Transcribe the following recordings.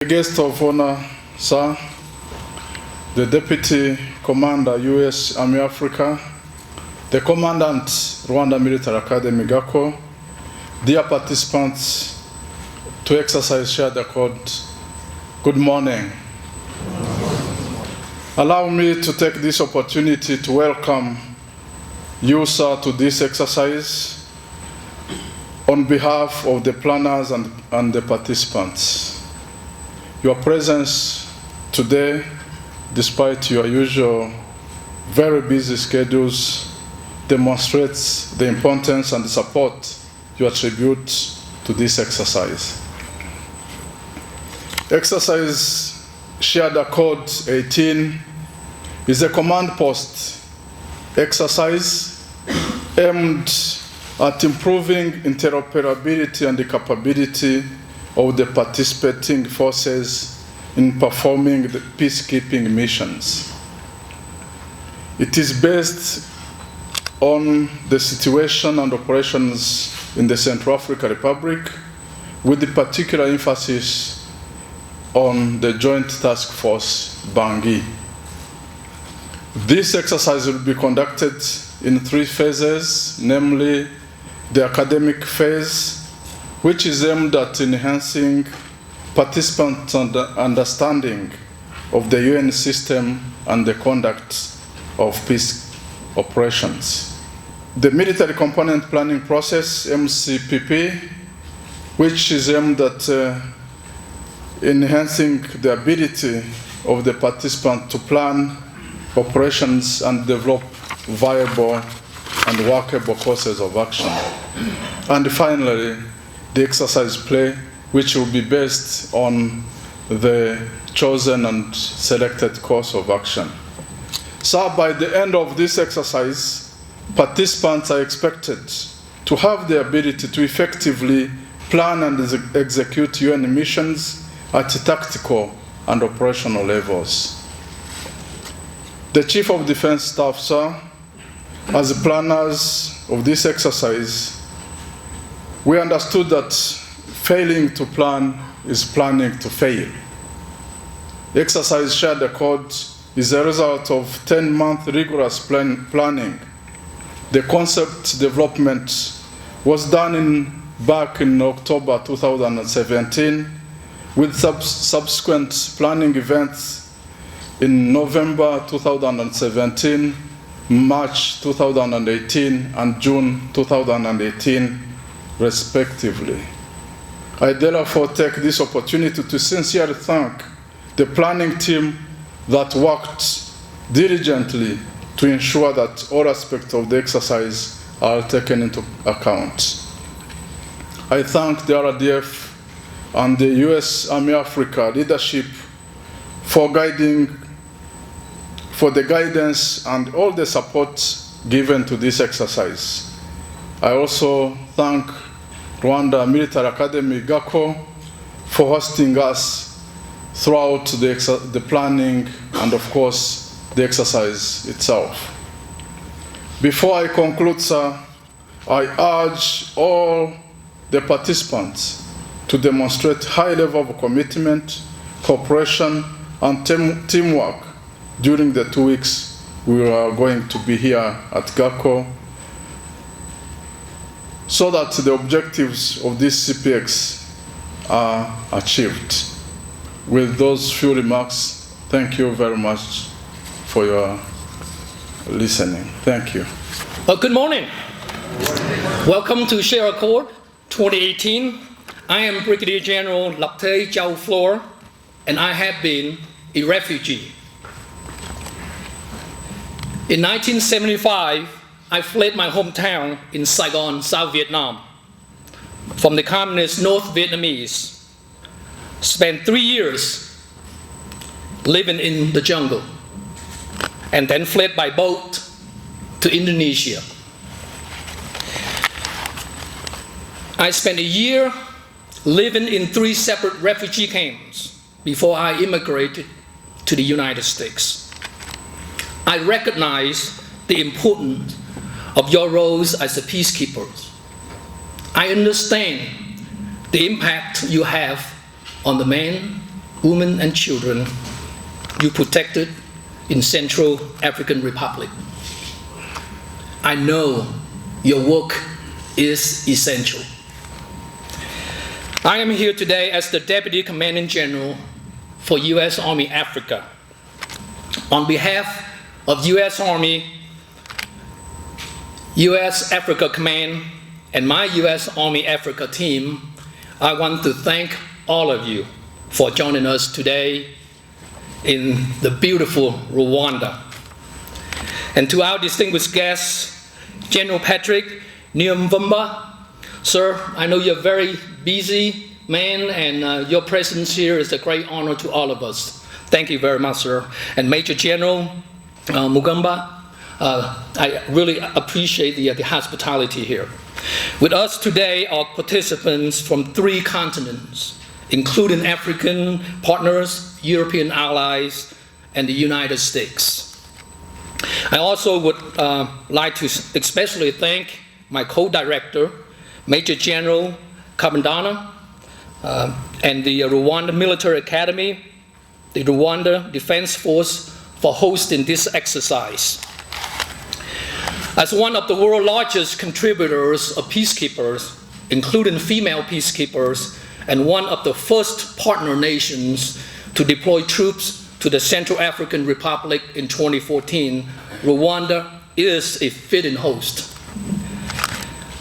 the guest of honor, sir, the Deputy Commander, U.S. Army Africa, the Commandant, Rwanda Military Academy-Gako, dear participants to exercise share the code, good morning. Allow me to take this opportunity to welcome you, sir, to this exercise on behalf of the planners and the participants. Your presence today, despite your usual very busy schedules, demonstrates the importance and the support you attribute to this exercise. Exercise Shared Accord 18 is a command post exercise aimed at improving interoperability and the capability of the participating forces in performing the peacekeeping missions. It is based on the situation and operations in the Central African Republic, with the particular emphasis on the Joint Task Force Bangui. This exercise will be conducted in 3 phases, namely the academic phase, which is aimed at enhancing participants' understanding of the UN system and the conduct of peace operations. The military component planning process, MCPP, which is aimed at enhancing the ability of the participant to plan operations and develop viable and workable courses of action. And finally, the exercise play, which will be based on the chosen and selected course of action. So by the end of this exercise, participants are expected to have the ability to effectively plan and execute UN missions at tactical and operational levels. The Chief of Defense Staff, sir, as planners of this exercise, we understood that failing to plan is planning to fail. Exercise Shared Accord is a result of 10-month rigorous planning. The concept development was done back in October 2017, with subsequent planning events in November 2017, March 2018, and June 2018, respectively. I therefore take this opportunity to sincerely thank the planning team that worked diligently to ensure that all aspects of the exercise are taken into account. I thank the RDF and the U.S. Army Africa leadership for the guidance and all the support given to this exercise. I also thank Rwanda Military Academy-Gako for hosting us throughout the planning and, of course, the exercise itself. Before I conclude, sir, I urge all the participants to demonstrate high level of commitment, cooperation, and teamwork during the 2 weeks we are going to be here at Gako, so that the objectives of this CPX are achieved. With those few remarks, thank you very much for your listening. Thank you. Well, good morning. Welcome to Share Accord 2018. I am Brigadier General Lapte Giao Flor, and I have been a refugee. In 1975, I fled my hometown in Saigon, South Vietnam, from the communist North Vietnamese. Spent 3 years living in the jungle, and then fled by boat to Indonesia. I spent a year living in 3 separate refugee camps before I immigrated to the United States. I recognize the importance of your roles as a peacekeepers. I understand the impact you have on the men, women and children you protected in Central African Republic. I know your work is essential. I am here today as the Deputy Commanding General for U.S. Army Africa. On behalf of U.S. Army, U.S. Africa Command, and my U.S. Army Africa team, I want to thank all of you for joining us today in the beautiful Rwanda. And to our distinguished guests, General Patrick Nyamvumba, sir, I know you're a very busy man, and your presence here is a great honor to all of us. Thank you very much, sir. And Major General Mugamba, I really appreciate the hospitality here. With us today are participants from 3 continents, including African partners, European allies, and the United States. I also would like to especially thank my co-director, Major General Kabandana, and the Rwanda Military Academy, the Rwanda Defense Force, for hosting this exercise. As one of the world's largest contributors of peacekeepers, including female peacekeepers, and one of the first partner nations to deploy troops to the Central African Republic in 2014, Rwanda is a fitting host.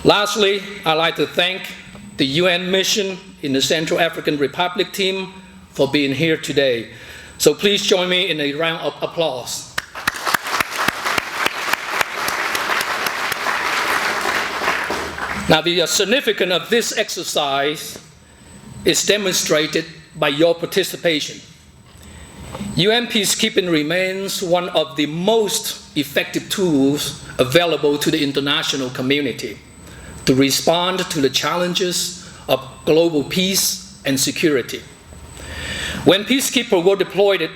Lastly, I'd like to thank the UN mission in the Central African Republic team for being here today. So please join me in a round of applause. Now, the significance of this exercise is demonstrated by your participation. UN peacekeeping remains one of the most effective tools available to the international community to respond to the challenges of global peace and security. When peacekeepers were deployed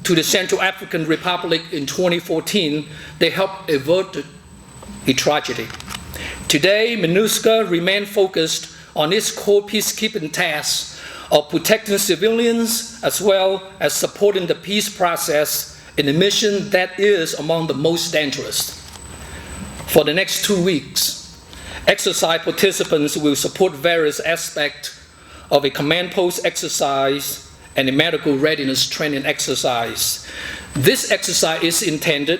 to the Central African Republic in 2014, they helped avert a tragedy. Today, MINUSCA remains focused on its core peacekeeping tasks of protecting civilians as well as supporting the peace process in a mission that is among the most dangerous. For the next 2 weeks, exercise participants will support various aspects of a command post exercise and a medical readiness training exercise. This exercise is intended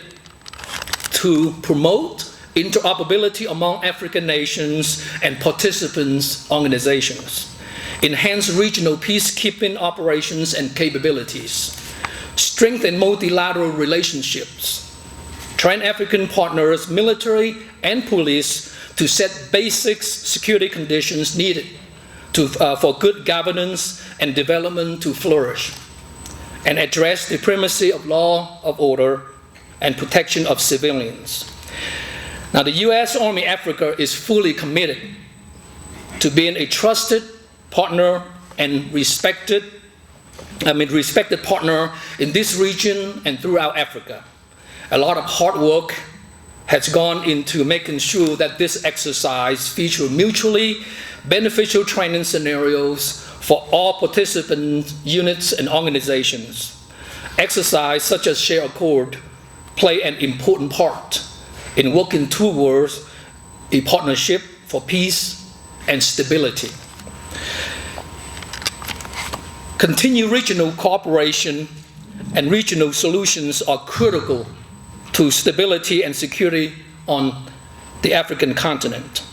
to promote interoperability among African nations and participants' organizations, enhance regional peacekeeping operations and capabilities, strengthen multilateral relationships, train African partners, military and police, to set basic security conditions needed for good governance and development to flourish, and address the primacy of law of order and protection of civilians. Now, the U.S. Army Africa is fully committed to being a trusted partner and respected partner in this region and throughout Africa. A lot of hard work has gone into making sure that this exercise features mutually beneficial training scenarios for all participant units and organizations. Exercises such as Share Accord play an important part in working towards a partnership for peace and stability. Continued regional cooperation and regional solutions are critical to stability and security on the African continent.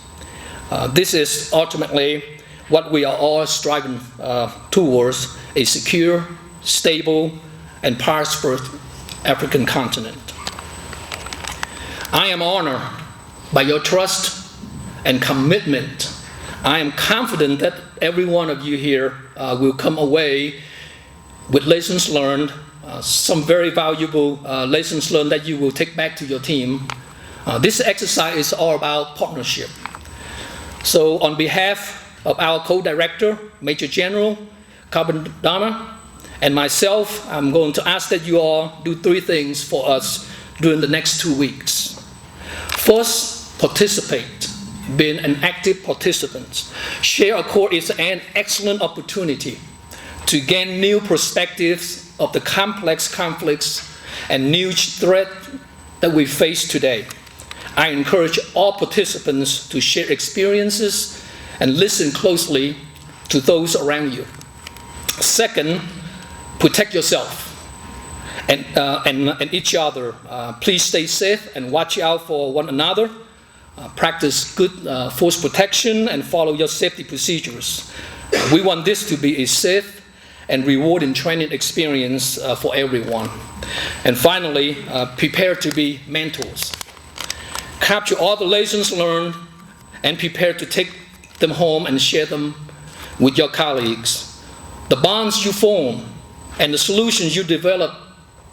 This is ultimately what we are all striving towards: a secure, stable, and prosperous African continent. I am honored by your trust and commitment. I am confident that every one of you here will come away with lessons learned, some very valuable lessons learned that you will take back to your team. This exercise is all about partnership. So on behalf of our co-director, Major General Kabandana, and myself, I'm going to ask that you all do 3 things for us during the next 2 weeks. First, participate, being an active participant. Share Accord is an excellent opportunity to gain new perspectives of the complex conflicts and new threats that we face today. I encourage all participants to share experiences and listen closely to those around you. Second, protect yourself and each other. Please stay safe and watch out for one another. Practice good force protection and follow your safety procedures. We want this to be a safe and rewarding training experience for everyone. And finally, prepare to be mentors. Capture all the lessons learned and prepare to take them home and share them with your colleagues. The bonds you form and the solutions you develop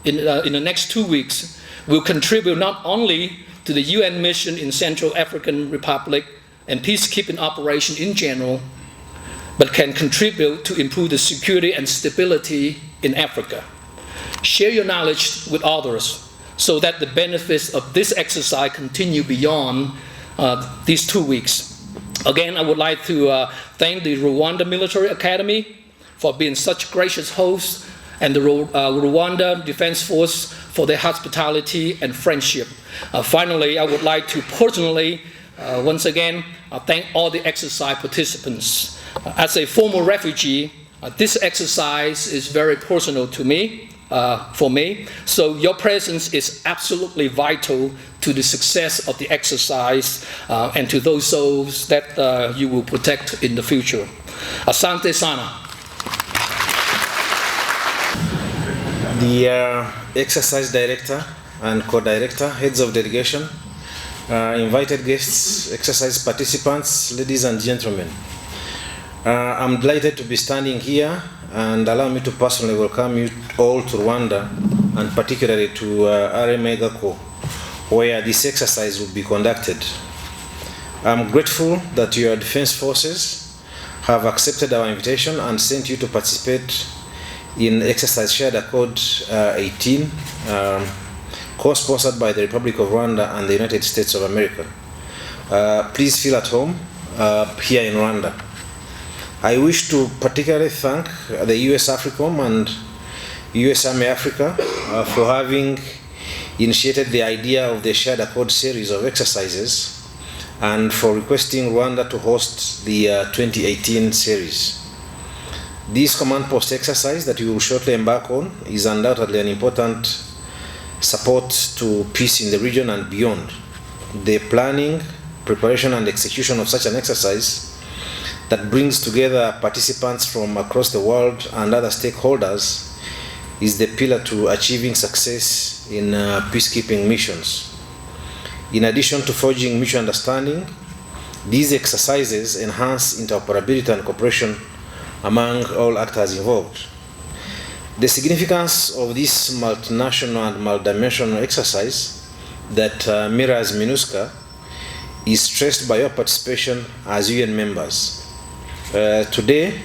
in the next 2 weeks will contribute not only to the UN mission in Central African Republic and peacekeeping operation in general, but can contribute to improve the security and stability in Africa. Share your knowledge with others so that the benefits of this exercise continue beyond these 2 weeks. Again, I would like to thank the Rwanda Military Academy for being such gracious hosts, and the Rwanda Defense Force for their hospitality and friendship. Finally, I would like to personally, once again, thank all the exercise participants. As a former refugee, this exercise is very personal to me, for me, so your presence is absolutely vital to the success of the exercise and to those souls that you will protect in the future. Asante sana. The exercise director and co-director, heads of delegation, invited guests, exercise participants, ladies and gentlemen. I'm delighted to be standing here, and allow me to personally welcome you all to Rwanda, and particularly to Academy-Gako, where this exercise will be conducted. I'm grateful that your defense forces have accepted our invitation and sent you to participate in exercise shared accord 18, co-sponsored by the Republic of Rwanda and the United States of America. Please feel at home here in Rwanda. I wish to particularly thank the US AFRICOM and US Army Africa for having initiated the idea of the shared accord series of exercises and for requesting Rwanda to host the 2018 series. This command post exercise that you will shortly embark on is undoubtedly an important support to peace in the region and beyond. The planning, preparation and execution of such an exercise that brings together participants from across the world and other stakeholders is the pillar to achieving success in peacekeeping missions. In addition to forging mutual understanding, these exercises enhance interoperability and cooperation among all actors involved. The significance of this multinational and multidimensional exercise that mirrors MINUSCA is stressed by your participation as UN members. Today,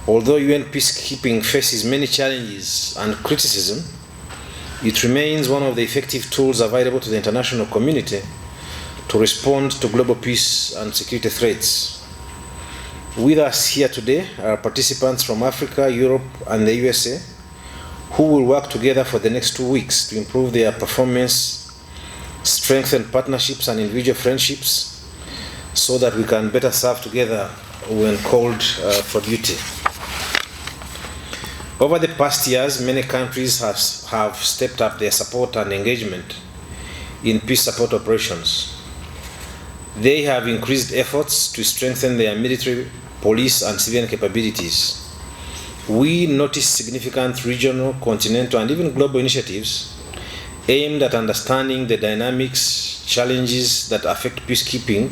although UN peacekeeping faces many challenges and criticism, it remains one of the effective tools available to the international community to respond to global peace and security threats. With us here today are participants from Africa, Europe, and the USA who will work together for the next 2 weeks to improve their performance, strengthen partnerships and individual friendships so that we can better serve together when called for duty. Over the past years, many countries have stepped up their support and engagement in peace support operations. They have increased efforts to strengthen their military, police, and civilian capabilities. We notice significant regional, continental, and even global initiatives aimed at understanding the dynamics, challenges that affect peacekeeping,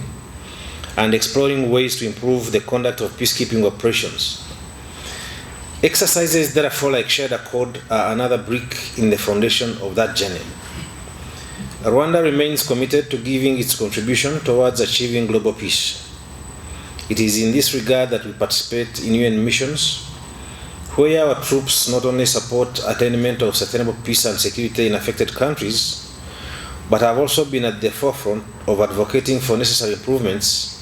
and exploring ways to improve the conduct of peacekeeping operations. Exercises therefore like shared accord are another brick in the foundation of that journey. Rwanda remains committed to giving its contribution towards achieving global peace. It is in this regard that we participate in UN missions, where our troops not only support attainment of sustainable peace and security in affected countries, but have also been at the forefront of advocating for necessary improvements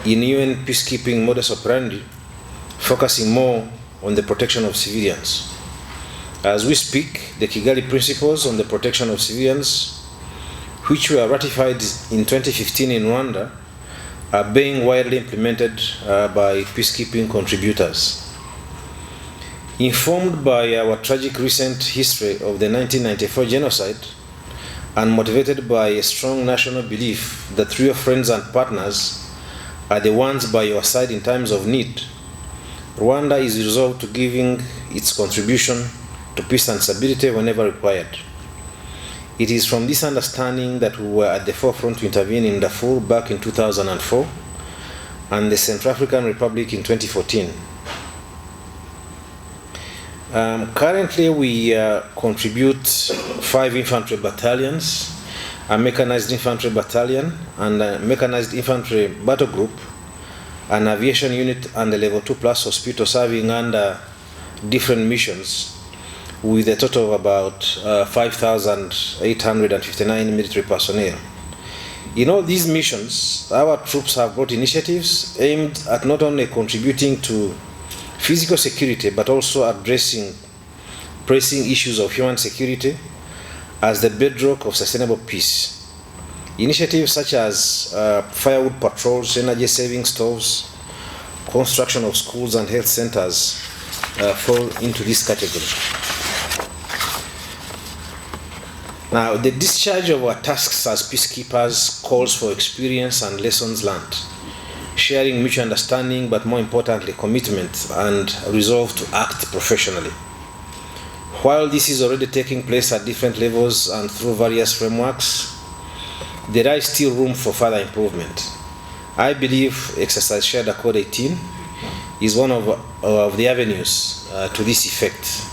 in UN peacekeeping modus operandi, focusing more on the protection of civilians. As we speak, the Kigali Principles on the Protection of Civilians, which were ratified in 2015 in Rwanda, are being widely implemented by peacekeeping contributors. Informed by our tragic recent history of the 1994 genocide, and motivated by a strong national belief that real friends and partners are the ones by your side in times of need, Rwanda is resolved to giving its contribution to peace and stability whenever required. It is from this understanding that we were at the forefront to intervene in Darfur back in 2004 and the Central African Republic in 2014. Currently, we contribute 5 infantry battalions, a mechanized infantry battalion, and a mechanized infantry battle group, an aviation unit, and a level 2+ hospital serving under different missions, with a total of about 5,859 military personnel. In all these missions, our troops have brought initiatives aimed at not only contributing to physical security, but also addressing pressing issues of human security as the bedrock of sustainable peace. Initiatives such as firewood patrols, energy-saving stoves, construction of schools and health centers fall into this category. Now, the discharge of our tasks as peacekeepers calls for experience and lessons learned, sharing mutual understanding, but more importantly, commitment and resolve to act professionally. While this is already taking place at different levels and through various frameworks, there is still room for further improvement. I believe Exercise Shared Accord 18 is one of the avenues to this effect.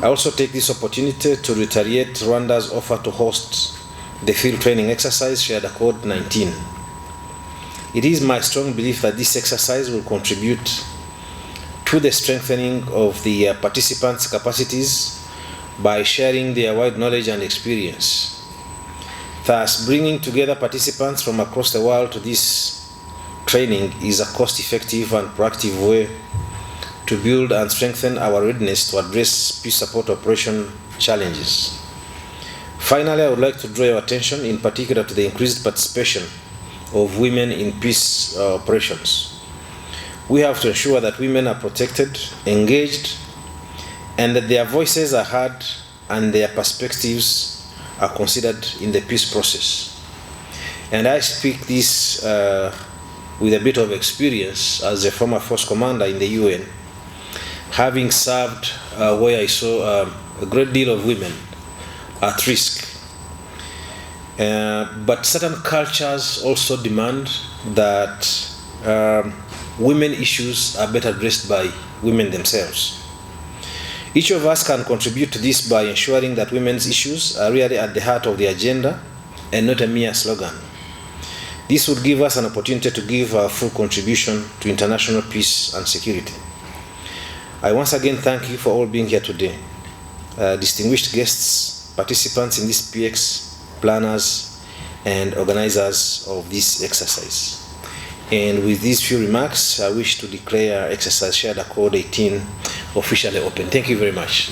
I also take this opportunity to reiterate Rwanda's offer to host the field training exercise Shared Accord 19. It is my strong belief that this exercise will contribute to the strengthening of the participants' capacities by sharing their wide knowledge and experience. Thus, bringing together participants from across the world to this training is a cost-effective and proactive way to build and strengthen our readiness to address peace support operation challenges. Finally, I would like to draw your attention in particular to the increased participation of women in peace operations. We have to ensure that women are protected, engaged, and that their voices are heard and their perspectives are considered in the peace process. And I speak this with a bit of experience as a former force commander in the UN, having served where I saw a great deal of women at risk. But certain cultures also demand that women issues are better addressed by women themselves. Each of us can contribute to this by ensuring that women's issues are really at the heart of the agenda and not a mere slogan. This would give us an opportunity to give our full contribution to international peace and security. I once again thank you for all being here today. Distinguished guests, participants in this PX, planners, and organizers of this exercise. And with these few remarks, I wish to declare Exercise Shared Accord 18 officially open. Thank you very much.